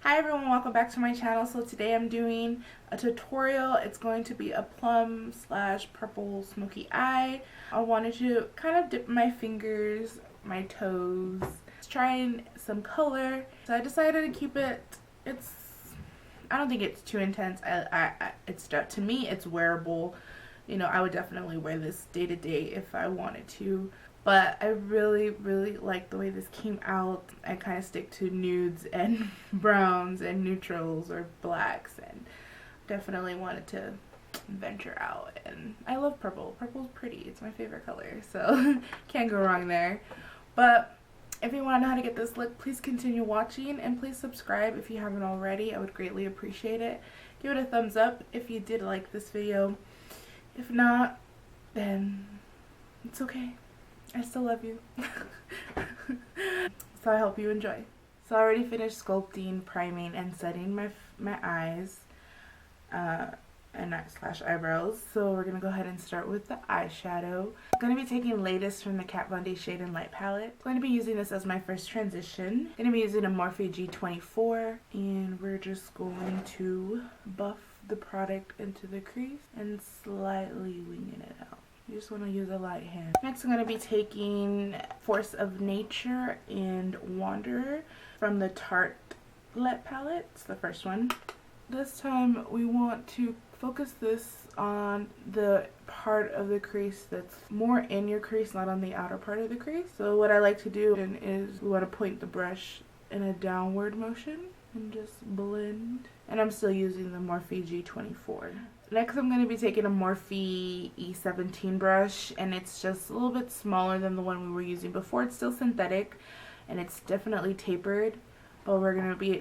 Hi everyone, welcome back to my channel. So today I'm doing a tutorial. It's going to be a plum / purple smoky eye. I wanted to kind of dip my fingers, my toes, trying some color. So I decided to keep it, I don't think it's too intense. To me it's wearable. You know, I would definitely wear this day to day if I wanted to. But I really like the way this came out. I kind of stick to nudes and browns and neutrals or blacks, and definitely wanted to venture out. And I love purple. Purple's pretty. It's my favorite color, so can't go wrong there. But if you want to know how to get this look, please continue watching and please subscribe if you haven't already. I would greatly appreciate it. Give it a thumbs up if you did like this video. If not, then it's okay. I still love you. So I hope you enjoy. So I already finished sculpting, priming, and setting my eyes and / eyebrows. So we're gonna go ahead and start with the eyeshadow. I'm gonna be taking Laetus from the KatVonD Shade and Light palette. I'm gonna be using this as my first transition. I'm gonna be using a Morphe G24, and we're just going to buff the product into the crease and slightly winging it out. You just want to use a light hand. Next I'm going to be taking Force of Nature and Wanderer from the Tartelette palette. It's the first one. This time we want to focus this on the part of the crease that's more in your crease, not on the outer part of the crease. So what I like to do is we want to point the brush in a downward motion and just blend. And I'm still using the Morphe G24. Next I'm going to be taking a Morphe E17 brush, and it's just a little bit smaller than the one we were using before. It's still synthetic and it's definitely tapered, but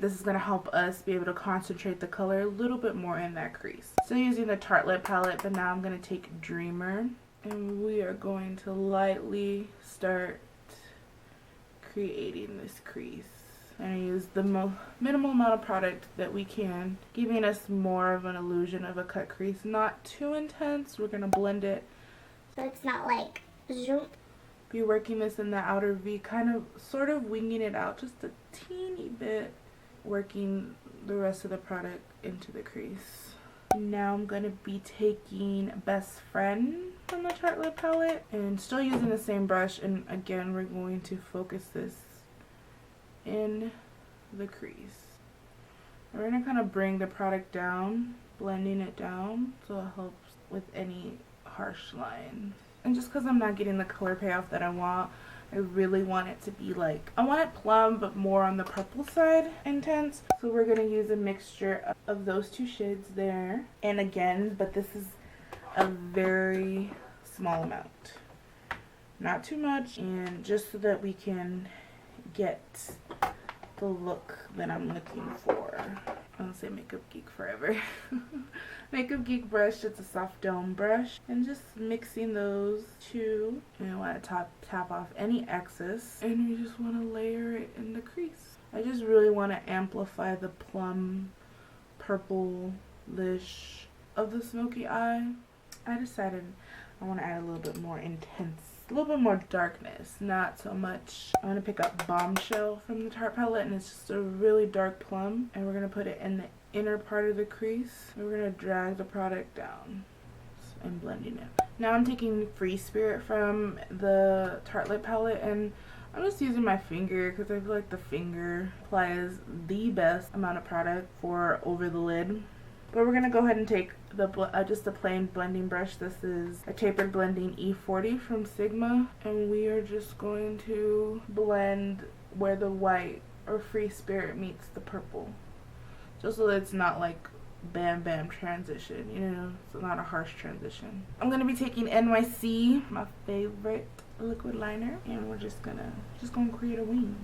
this is going to help us be able to concentrate the color a little bit more in that crease. Still using the Tartelette palette, but now I'm going to take Dreamer, and we are going to lightly start creating this crease. And I use the minimal amount of product that we can, giving us more of an illusion of a cut crease. Not too intense. We're going to blend it so it's not like zoom. Be working this in the outer V, kind of sort of winging it out just a teeny bit, working the rest of the product into the crease. Now I'm going to be taking Best Friend from the Tartelette palette and still using the same brush, and again we're going to focus this in the crease. We're going to kind of bring the product down, blending it down so it helps with any harsh lines. And just because I'm not getting the color payoff that I want, I really want it to be like, I want it plum but more on the purple side intense. So we're going to use a mixture of those two shades there. And again, but this is a very small amount. Not too much, and just so that we can get the look that I'm looking for. I'll say Makeup Geek forever. Makeup Geek brush, it's a soft dome brush, and just mixing those two. And I want to tap off any excess, and we just want to layer it in the crease. I just really want to amplify the plum purple-ish of the smoky eye. I decided I want to add a little bit more intense, a little bit more darkness, not so much. I'm going to pick up Bombshell from the Tarte palette, and it's just a really dark plum, and we're going to put it in the inner part of the crease, and we're going to drag the product down and blending it. Now I'm taking Free Spirit from the Tartelette palette, and I'm just using my finger because I feel like the finger applies the best amount of product for over the lid. But we're going to go ahead and take just a plain blending brush. This is a tapered blending E40 from Sigma, and we are just going to blend where the white or Free Spirit meets the purple, just so that it's not like bam bam transition, you know, it's not a harsh transition. I'm going to be taking NYC, my favorite liquid liner, and we're just gonna create a wing.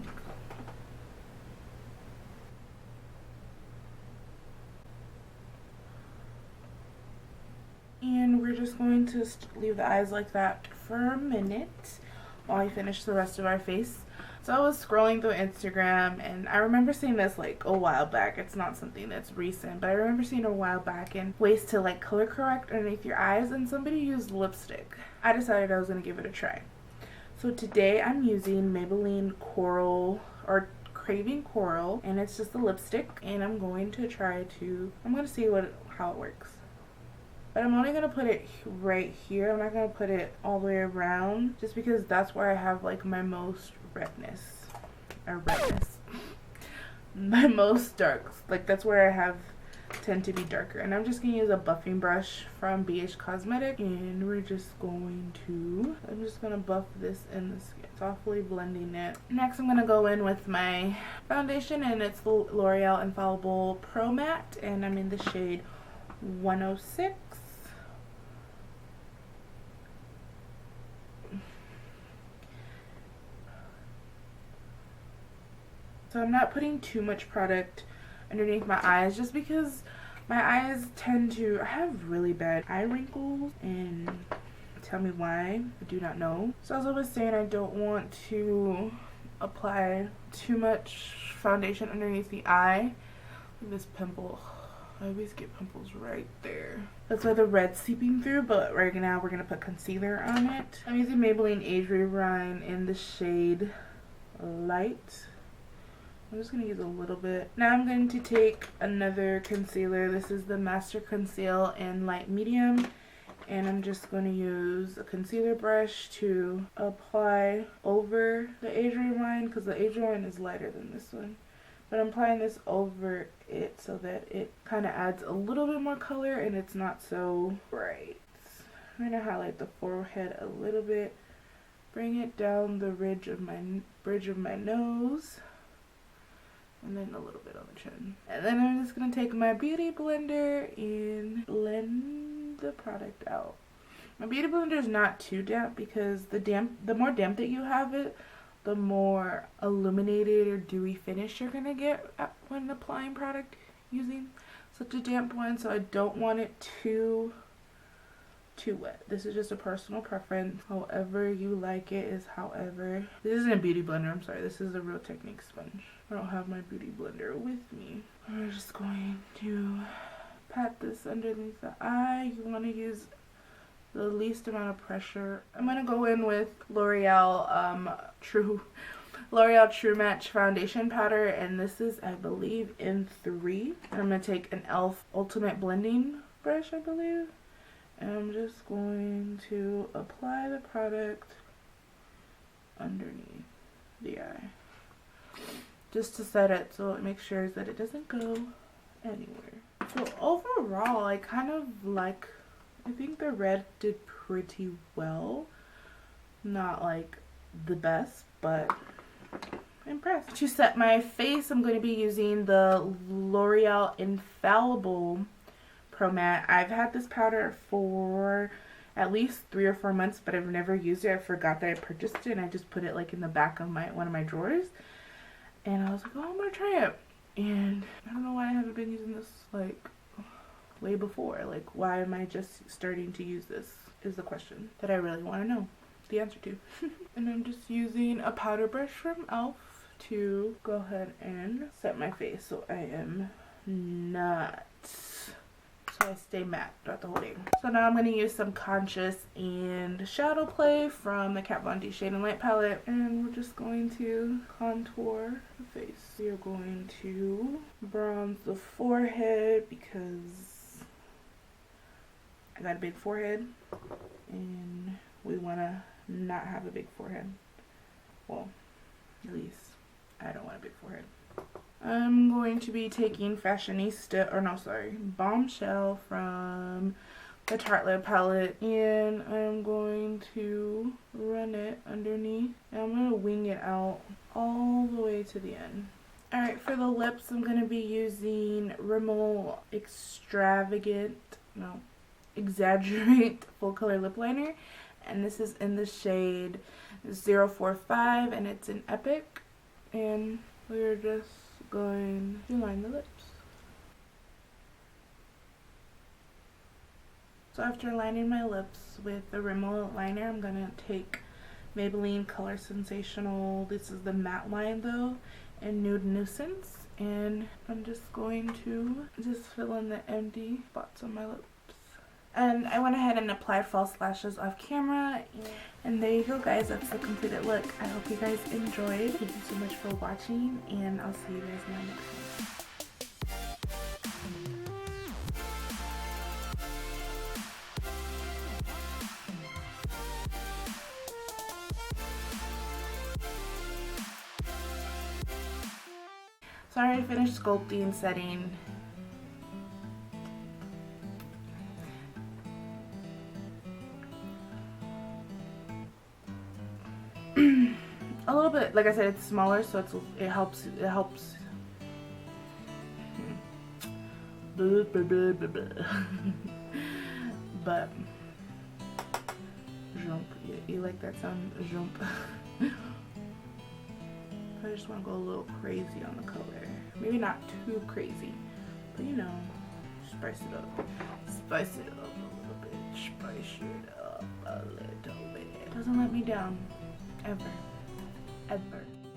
And we're just going to leave the eyes like that for a minute while we finish the rest of our face. So I was scrolling through Instagram, and I remember seeing this like a while back. It's not something that's recent, but I remember seeing a while back in ways to like color correct underneath your eyes, and somebody used lipstick. I decided I was going to give it a try. So today I'm using Maybelline Coral or Craving Coral, and it's just a lipstick, and I'm going to see how it works. But I'm only going to put it right here. I'm not going to put it all the way around, just because that's where I have like my most redness. My most darks. Like that's where I tend to be darker. And I'm just going to use a buffing brush from Biege Cosmetic, and I'm just going to buff this in the skin, softly blending it. Next I'm going to go in with my foundation, and it's the L'Oreal Infallible Pro Matte, and I'm in the shade 106. So I'm not putting too much product underneath my eyes, just because my eyes I have really bad eye wrinkles, and tell me why, I do not know. So as I was saying, I don't want to apply too much foundation underneath the eye. This pimple, I always get pimples right there. That's why the red's seeping through, but right now we're going to put concealer on it. I'm using Maybelline Age Rewind in the shade Light. I'm just going to use a little bit. Now I'm going to take another concealer. This is the Master Conceal in Light Medium. And I'm just going to use a concealer brush to apply over the Age Rewind, because the Age Rewind is lighter than this one. But I'm applying this over it so that it kind of adds a little bit more color and it's not so bright. I'm going to highlight the forehead a little bit. Bring it down the bridge of my nose. And then a little bit on the chin. And then I'm just going to take my beauty blender and blend the product out. My beauty blender is not too damp, because the more damp that you have it, the more illuminated or dewy finish you're going to get when applying product using such a damp one. So I don't want it too wet. This is just a personal preference. However you like it is however. This isn't a beauty blender, I'm sorry. This is a Real Technique sponge. I don't have my beauty blender with me. I'm just going to pat this underneath the eye. You want to use the least amount of pressure. I'm going to go in with L'Oreal True Match Foundation Powder, and this is, I believe, in 3. And I'm going to take an e.l.f. Ultimate Blending Brush, I believe. And I'm just going to apply the product underneath the eye, just to set it so it makes sure that it doesn't go anywhere. So overall, I think the red did pretty well. Not like the best, but impressed. To set my face, I'm going to be using the L'Oreal Infallible Pro Matte. I've had this powder for at least 3 or 4 months, but I've never used it. I forgot that I purchased it, and I just put it like in the back of one of my drawers. And I was like, oh, I'm gonna try it. And I don't know why I haven't been using this like way before. Like, why am I just starting to use this is the question that I really want to know the answer to. And I'm just using a powder brush from e.l.f. to go ahead and set my face so I am not, so I stay matte throughout the whole day. So now I'm going to use some Conscious and Shadow Play from the KatVonD Shade and Light palette, and we're just going to contour the face. We are going to bronze the forehead because I got a big forehead and we want to not have a big forehead. Well, at least I don't want a big forehead. I'm going to be taking Bombshell from the Tartelette palette, and I'm going to run it underneath, and I'm going to wing it out all the way to the end. Alright, for the lips, I'm going to be using Rimmel Exaggerate Full Color Lip Liner, and this is in the shade 045, and it's in Epic, and we're just going to line the lips. So after lining my lips with the Rimmel liner, I'm going to take Maybelline Color Sensational, this is the matte line though, and Nude Nuisance, and I'm just going to fill in the empty spots on my lips. And I went ahead and applied false lashes off camera. And there you go, guys. That's the completed look. I hope you guys enjoyed. Thank you so much for watching, and I'll see you guys in my next one. So I already finished sculpting, setting. A little bit, like I said, it's smaller, so it helps. But jump, you like that sound? Jump. I just want to go a little crazy on the color. Maybe not too crazy, but you know, spice it up. Spice it up a little bit. Spice it up a little bit. Doesn't let me down. Ever. Ever.